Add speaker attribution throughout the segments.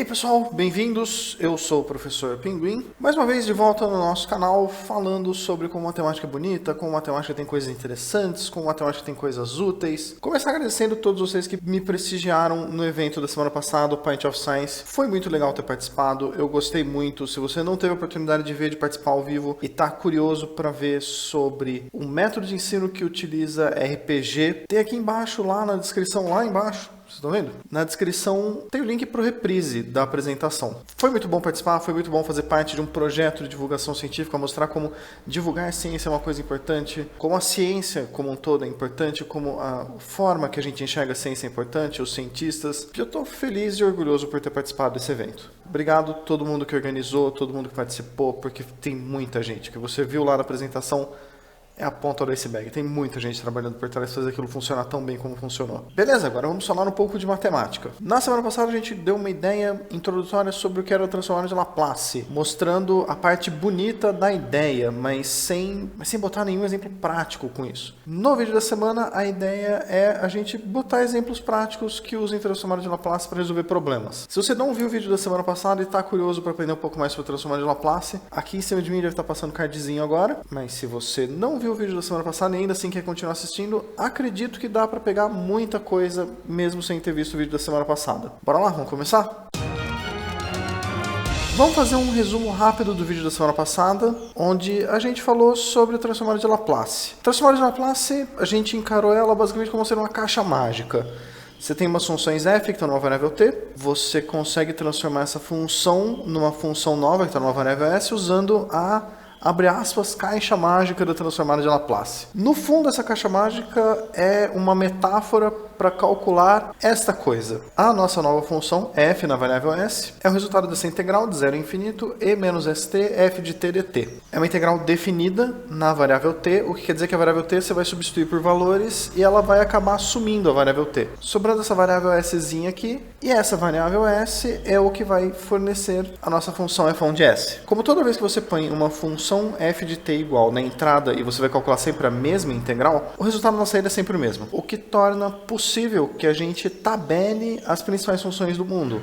Speaker 1: E aí pessoal, bem-vindos, eu sou o Professor Pinguim, mais uma vez de volta no nosso canal falando sobre como matemática é bonita, como matemática tem coisas interessantes, como matemática tem coisas úteis. Começar agradecendo a todos vocês que me prestigiaram no evento da semana passada, o Pint of Science. Foi muito legal ter participado, eu gostei muito. Se você não teve a oportunidade de ver, de participar ao vivo e está curioso para ver sobre um método de ensino que utiliza RPG, tem aqui embaixo, lá na descrição, lá embaixo. Vocês estão vendo? Na descrição tem o link para o reprise da apresentação. Foi muito bom participar, foi muito bom fazer parte de um projeto de divulgação científica, mostrar como divulgar ciência é uma coisa importante, como a ciência como um todo é importante, como a forma que a gente enxerga a ciência é importante, os cientistas. Eu estou feliz e orgulhoso por ter participado desse evento. Obrigado a todo mundo que organizou, todo mundo que participou, porque tem muita gente. O que você viu lá na apresentação é a ponta do iceberg. Tem muita gente trabalhando por trás de fazer aquilo funcionar tão bem como funcionou. Beleza, agora vamos falar um pouco de matemática. Na semana passada a gente deu uma ideia introdutória sobre o que era o transformador de Laplace, mostrando a parte bonita da ideia, mas sem botar nenhum exemplo prático com isso. No vídeo da semana, a ideia é a gente botar exemplos práticos que usem transformador de Laplace para resolver problemas. Se você não viu o vídeo da semana passada e está curioso para aprender um pouco mais sobre o transformador de Laplace, aqui em cima de mim deve estar passando um cardzinho agora, mas se você não viu o vídeo da semana passada e ainda assim quer continuar assistindo, acredito que dá para pegar muita coisa mesmo sem ter visto o vídeo da semana passada. Bora lá, vamos começar? Vamos fazer um resumo rápido do vídeo da semana passada, onde a gente falou sobre o transformador de Laplace. O transformador de Laplace, a gente encarou ela basicamente como sendo uma caixa mágica. Você tem umas funções f que estão numa variável t, você consegue transformar essa função numa função nova que está numa variável s usando a, abre aspas, caixa mágica da transformada de Laplace. No fundo, essa caixa mágica é uma metáfora para calcular esta coisa. A nossa nova função, f na variável s, é o resultado dessa integral de 0 a infinito e menos st, f de t dt. É uma integral definida na variável t, o que quer dizer que a variável t você vai substituir por valores e ela vai acabar assumindo a variável t. Sobrando essa variável szinha aqui, e essa variável s é o que vai fornecer a nossa função f1 de s. Como toda vez que você põe uma função f de t igual na entrada e você vai calcular sempre a mesma integral, o resultado na saída é sempre o mesmo, o que torna possível que a gente tabele as principais funções do mundo.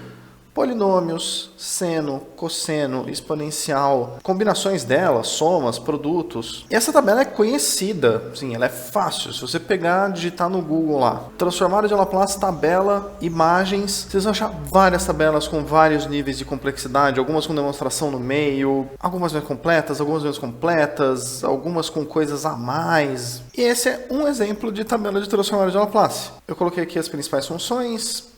Speaker 1: Polinômios, seno, cosseno, exponencial, combinações delas, somas, produtos. E essa tabela é conhecida, sim, ela é fácil. Se você pegar, digitar no Google lá, transformada de Laplace, tabela, imagens, vocês vão achar várias tabelas com vários níveis de complexidade, algumas com demonstração no meio, algumas mais completas, algumas menos completas, algumas com coisas a mais. E esse é um exemplo de tabela de transformada de Laplace. Eu coloquei aqui as principais funções,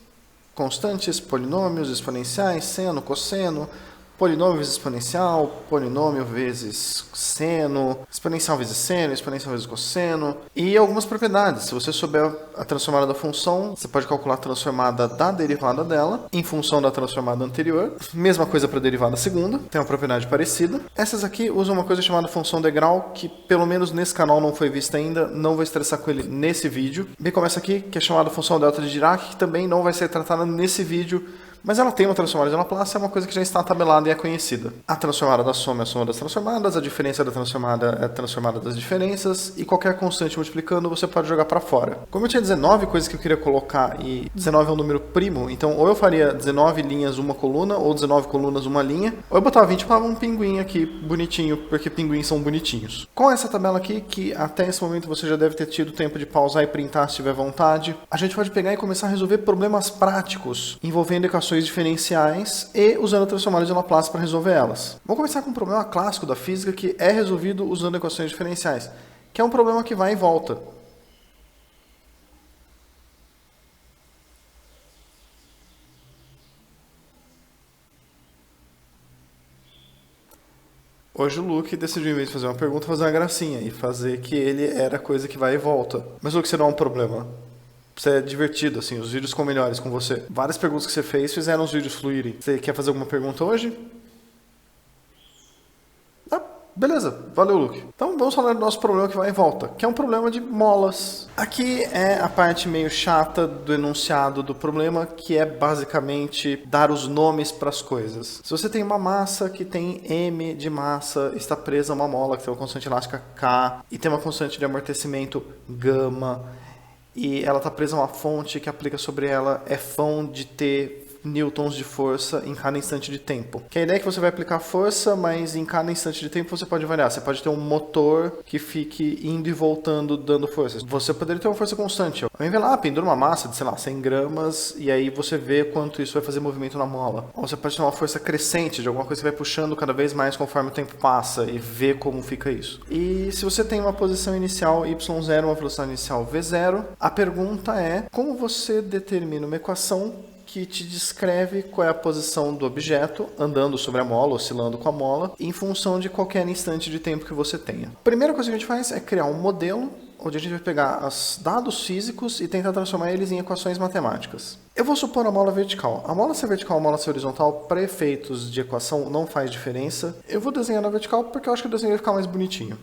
Speaker 1: constantes, polinômios, exponenciais, seno, cosseno, polinômio vezes exponencial, polinômio vezes seno, exponencial vezes seno, exponencial vezes cosseno, e algumas propriedades. Se você souber a transformada da função, você pode calcular a transformada da derivada dela em função da transformada anterior. Mesma coisa para a derivada segunda, tem uma propriedade parecida. Essas aqui usam uma coisa chamada função degrau, que pelo menos nesse canal não foi vista ainda, não vou estressar com ele nesse vídeo. Bem, começa aqui, que é chamada função delta de Dirac, que também não vai ser tratada nesse vídeo, mas ela tem uma transformada de Laplace, é uma coisa que já está tabelada e é conhecida. A transformada da soma é a soma das transformadas, a diferença da transformada é a transformada das diferenças, e qualquer constante multiplicando você pode jogar para fora. Como eu tinha 19 coisas que eu queria colocar, e 19 é um número primo, então ou eu faria 19 linhas uma coluna, ou 19 colunas uma linha, ou eu botava 20 para um pinguim aqui, bonitinho, porque pinguins são bonitinhos. Com essa tabela aqui, que até esse momento você já deve ter tido tempo de pausar e printar se tiver vontade, a gente pode pegar e começar a resolver problemas práticos, envolvendo equações diferenciais e usando a transformada de Laplace para resolver elas. Vamos começar com um problema clássico da física que é resolvido usando equações diferenciais, que é um problema que vai e volta. Hoje o Luke decidiu, em vez de fazer uma pergunta, fazer uma gracinha e fazer que ele era coisa que vai e volta. Mas Luke, você não é um problema. Você é divertido, assim, os vídeos ficam melhores com você. Várias perguntas que você fez fizeram os vídeos fluírem. Você quer fazer alguma pergunta hoje? Ah, beleza. Valeu, Luke. Então vamos falar do nosso problema que vai e volta, que é um problema de molas. Aqui é a parte meio chata do enunciado do problema, que é basicamente dar os nomes para as coisas. Se você tem uma massa que tem m de massa, está presa a uma mola que tem uma constante elástica k, e tem uma constante de amortecimento gama, e ela está presa a uma fonte que aplica sobre ela f de t newtons de força em cada instante de tempo. Que a ideia é que você vai aplicar força, mas em cada instante de tempo você pode variar. Você pode ter um motor que fique indo e voltando dando força. Você poderia ter uma força constante. Alguém vai lá, pendura uma massa de, sei lá, 100 gramas e aí você vê quanto isso vai fazer movimento na mola. Ou você pode ter uma força crescente de alguma coisa que vai puxando cada vez mais conforme o tempo passa e ver como fica isso. E se você tem uma posição inicial y0, uma velocidade inicial v0, a pergunta é como você determina uma equação que te descreve qual é a posição do objeto andando sobre a mola, oscilando com a mola, em função de qualquer instante de tempo que você tenha. A primeira coisa que a gente faz é criar um modelo onde a gente vai pegar os dados físicos e tentar transformar eles em equações matemáticas. Eu vou supor a mola vertical. A mola ser vertical ou a mola ser horizontal, para efeitos de equação, não faz diferença. Eu vou desenhar na vertical porque eu acho que o desenho vai ficar mais bonitinho.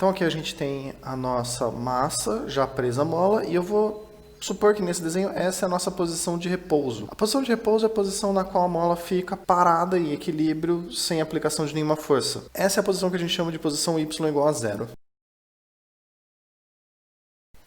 Speaker 1: Então aqui a gente tem a nossa massa já presa à mola e eu vou supor que nesse desenho essa é a nossa posição de repouso. A posição de repouso é a posição na qual a mola fica parada em equilíbrio sem aplicação de nenhuma força. Essa é a posição que a gente chama de posição y igual a zero.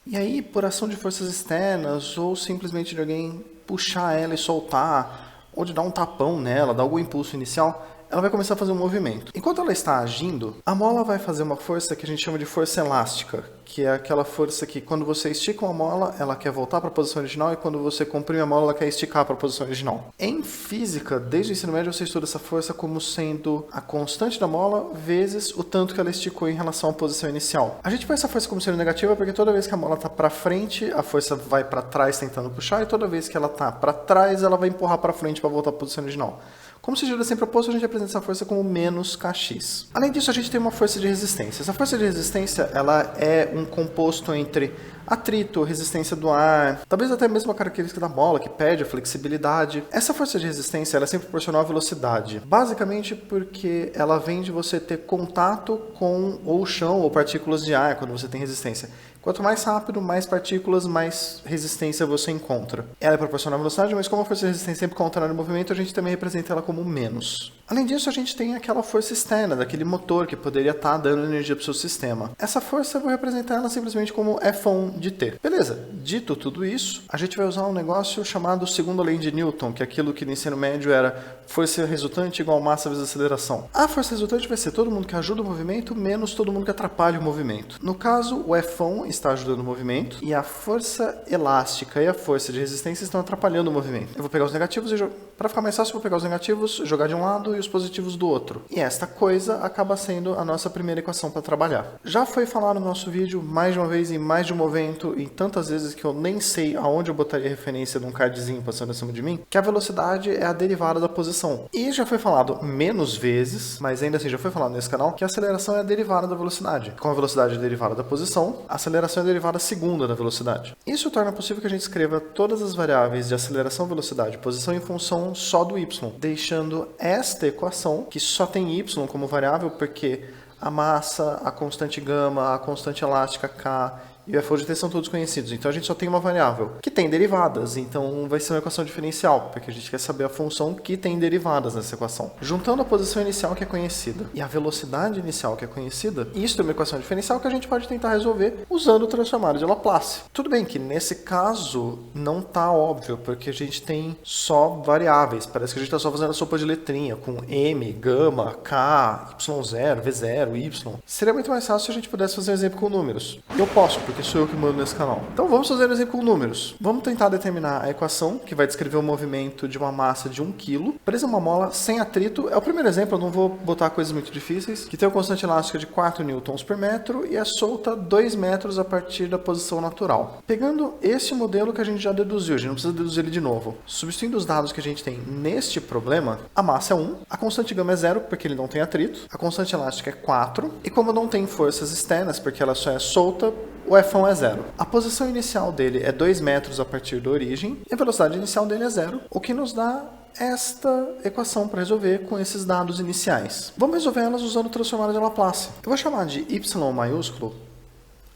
Speaker 1: E aí, por ação de forças externas ou simplesmente de alguém puxar ela e soltar, ou de dar um tapão nela, dar algum impulso inicial, ela vai começar a fazer um movimento. Enquanto ela está agindo, a mola vai fazer uma força que a gente chama de força elástica, que é aquela força que quando você estica uma mola, ela quer voltar para a posição original e quando você comprime a mola, ela quer esticar para a posição original. Em física, desde o ensino médio, você estuda essa força como sendo a constante da mola vezes o tanto que ela esticou em relação à posição inicial. A gente vê essa força como sendo negativa porque toda vez que a mola está para frente, a força vai para trás tentando puxar e toda vez que ela está para trás, ela vai empurrar para frente para voltar à posição original. Como se gira sempre oposto, a gente apresenta essa força como menos kx. Além disso, a gente tem uma força de resistência. Essa força de resistência ela é um composto entre atrito, resistência do ar, talvez até mesmo a característica da mola, que perde a flexibilidade. Essa força de resistência ela é sempre proporcional à velocidade, basicamente porque ela vem de você ter contato com ou chão ou partículas de ar quando você tem resistência. Quanto mais rápido, mais partículas, mais resistência você encontra. Ela é proporcional à velocidade, mas como a força de resistência é sempre contrária ao movimento, a gente também representa ela como menos. Além disso, a gente tem aquela força externa, daquele motor que poderia estar dando energia para o seu sistema. Essa força eu vou representar ela simplesmente como F1 de T. Beleza, dito tudo isso, a gente vai usar um negócio chamado segunda lei de Newton, que é aquilo que no ensino médio era força resultante igual massa vezes aceleração. A força resultante vai ser todo mundo que ajuda o movimento menos todo mundo que atrapalha o movimento. No caso, o F1 está ajudando o movimento e a força elástica e a força de resistência estão atrapalhando o movimento. Eu vou pegar os negativos e para ficar mais fácil, eu vou pegar os negativos, jogar de um lado e os positivos do outro. E esta coisa acaba sendo a nossa primeira equação para trabalhar. Já foi falado no nosso vídeo mais de uma vez, em mais de um evento, e tantas vezes que eu nem sei aonde eu botaria referência de um cardzinho passando acima de mim, que a velocidade é a derivada da posição. E já foi falado menos vezes, mas ainda assim já foi falado nesse canal, que a aceleração é a derivada da velocidade. Com a velocidade derivada da posição, a aceleração é a derivada segunda da velocidade. Isso torna possível que a gente escreva todas as variáveis de aceleração, velocidade e posição em função só do y, deixando esta equação, que só tem y como variável, porque a massa, a constante gama, a constante elástica k e o FO de T são todos conhecidos. Então a gente só tem uma variável que tem derivadas, então vai ser uma equação diferencial, porque a gente quer saber a função que tem derivadas nessa equação. Juntando a posição inicial que é conhecida e a velocidade inicial que é conhecida, isso é uma equação diferencial que a gente pode tentar resolver usando o transformado de Laplace. Tudo bem que nesse caso não está óbvio, porque a gente tem só variáveis. Parece que a gente está só fazendo a sopa de letrinha com m, gama, k, y0, v0, y. Seria muito mais fácil se a gente pudesse fazer um exemplo com números. Eu posso, porque sou eu que mando nesse canal. Então vamos fazer um exemplo com números. Vamos tentar determinar a equação que vai descrever o movimento de uma massa de 1 kg presa em uma mola sem atrito. É o primeiro exemplo, eu não vou botar coisas muito difíceis, que tem uma constante elástica de 4 newtons por metro e é solta 2 metros a partir da posição natural. Pegando esse modelo que a gente já deduziu, a gente não precisa deduzir ele de novo. Substituindo os dados que a gente tem neste problema, a massa é 1, a constante gama é 0, porque ele não tem atrito, a constante elástica é 4, e como não tem forças externas, porque ela só é solta, o F1 é 0. A posição inicial dele é 2 metros a partir da origem e a velocidade inicial dele é 0, o que nos dá esta equação para resolver com esses dados iniciais. Vamos resolver elas usando o transformado de Laplace. Eu vou chamar de y maiúsculo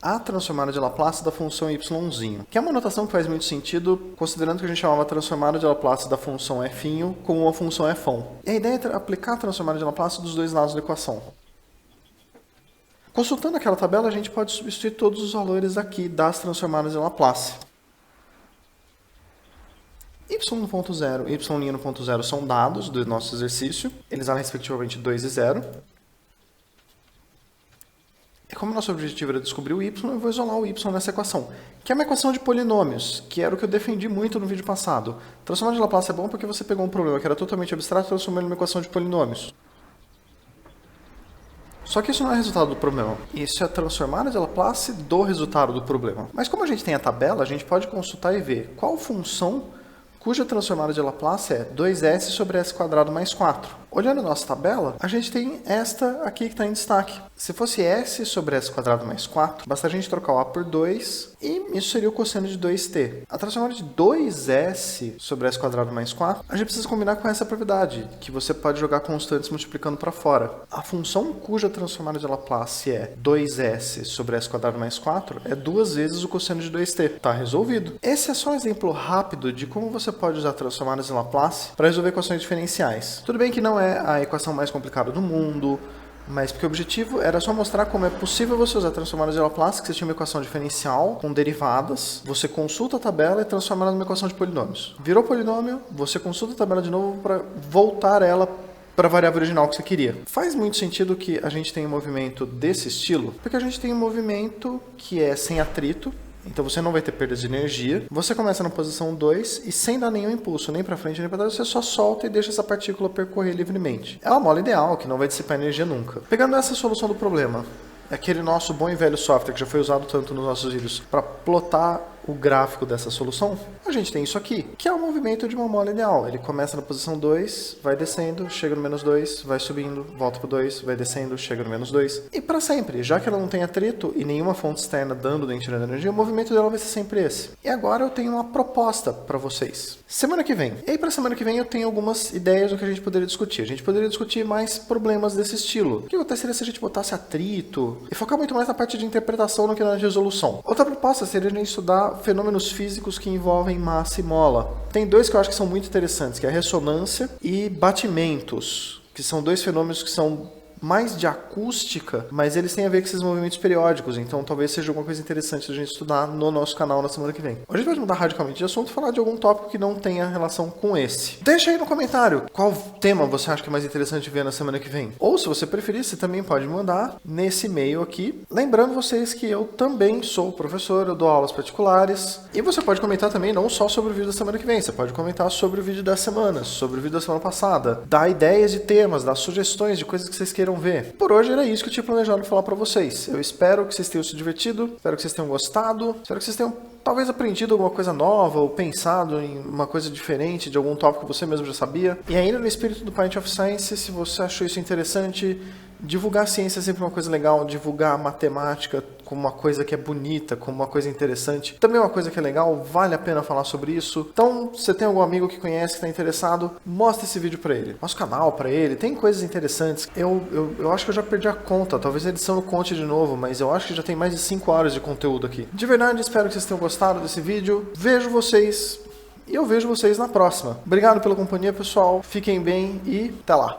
Speaker 1: a transformada de Laplace da função yzinho, que é uma notação que faz muito sentido, considerando que a gente chamava a transformada de Laplace da função f' como uma função f'. E a ideia é aplicar a transformada de Laplace dos dois lados da equação. Consultando aquela tabela, a gente pode substituir todos os valores aqui das transformadas em Laplace. Y no ponto 0 e Y' no ponto 0 são dados do nosso exercício. Eles valem respectivamente 2 e 0. E como nosso objetivo era descobrir o y, eu vou isolar o y nessa equação, que é uma equação de polinômios, que era o que eu defendi muito no vídeo passado. Transformar de Laplace é bom porque você pegou um problema que era totalmente abstrato e transformou ele numa equação de polinômios. Só que isso não é resultado do problema. Isso é transformar de Laplace do resultado do problema. Mas como a gente tem a tabela, a gente pode consultar e ver qual função cuja transformada de Laplace é 2s sobre s² mais 4. Olhando a nossa tabela, a gente tem esta aqui que está em destaque. Se fosse s sobre s² mais 4, basta a gente trocar o a por 2 e isso seria o cosseno de 2t. A transformada de 2s sobre s² mais 4, a gente precisa combinar com essa propriedade, que você pode jogar constantes multiplicando para fora. A função cuja transformada de Laplace é 2s sobre s² mais 4 é 2 vezes o cosseno de 2t. Está resolvido. Esse é só um exemplo rápido de como você pode usar transformadas de Laplace para resolver equações diferenciais. Tudo bem que não é a equação mais complicada do mundo, mas porque o objetivo era só mostrar como é possível você usar transformadas de Laplace, que você tinha uma equação diferencial com derivadas, você consulta a tabela e transforma ela numa equação de polinômios. Virou polinômio, você consulta a tabela de novo para voltar ela para a variável original que você queria. Faz muito sentido que a gente tenha um movimento desse estilo, porque a gente tem um movimento que é sem atrito, então você não vai ter perdas de energia. Você começa na posição 2 e sem dar nenhum impulso, nem para frente nem para trás, você só solta e deixa essa partícula percorrer livremente. É uma mola ideal, que não vai dissipar energia nunca. Pegando essa solução do problema, aquele nosso bom e velho software que já foi usado tanto nos nossos vídeos para plotar o gráfico dessa solução, a gente tem isso aqui, que é o movimento de uma mola ideal. Ele começa na posição 2, vai descendo, chega no menos 2, vai subindo, volta para o 2, vai descendo, chega no menos 2. E para sempre, já que ela não tem atrito e nenhuma fonte externa dando nem tirando energia, o movimento dela vai ser sempre esse. E agora eu tenho uma proposta para vocês. Semana que vem. E aí para semana que vem eu tenho algumas ideias do que a gente poderia discutir. A gente poderia discutir mais problemas desse estilo. O que aconteceria se a gente botasse atrito e focar muito mais na parte de interpretação do que na resolução. Outra proposta seria a gente estudar fenômenos físicos que envolvem massa e mola. Tem dois que eu acho que são muito interessantes, que é a ressonância e batimentos, que são dois fenômenos que são mais de acústica, mas eles têm a ver com esses movimentos periódicos, então talvez seja alguma coisa interessante da gente estudar no nosso canal na semana que vem. Hoje a gente vai mudar radicalmente de assunto e falar de algum tópico que não tenha relação com esse. Deixa aí no comentário qual tema você acha que é mais interessante ver na semana que vem. Ou se você preferir, você também pode mandar nesse e-mail aqui. Lembrando vocês que eu também sou professor, eu dou aulas particulares, e você pode comentar também não só sobre o vídeo da semana que vem, você pode comentar sobre o vídeo da semana, sobre o vídeo da semana passada, dar ideias de temas, dar sugestões de coisas que vocês queiram ver. Por hoje era isso que eu tinha planejado falar para vocês. Eu espero que vocês tenham se divertido, espero que vocês tenham gostado, espero que vocês tenham talvez aprendido alguma coisa nova ou pensado em uma coisa diferente de algum tópico que você mesmo já sabia. E ainda no espírito do Pint of Science, se você achou isso interessante, divulgar a ciência é sempre uma coisa legal, divulgar a matemática como uma coisa que é bonita, como uma coisa interessante, também é uma coisa que é legal, vale a pena falar sobre isso. Então, se você tem algum amigo que conhece, que está interessado, mostra esse vídeo para ele. Mostra o canal para ele, tem coisas interessantes. Eu acho que eu já perdi a conta, talvez a edição não conte de novo, mas eu acho que já tem mais de 5 horas de conteúdo aqui. De verdade, espero que vocês tenham gostado desse vídeo. Vejo vocês e eu vejo vocês na próxima. Obrigado pela companhia, pessoal. Fiquem bem e até lá.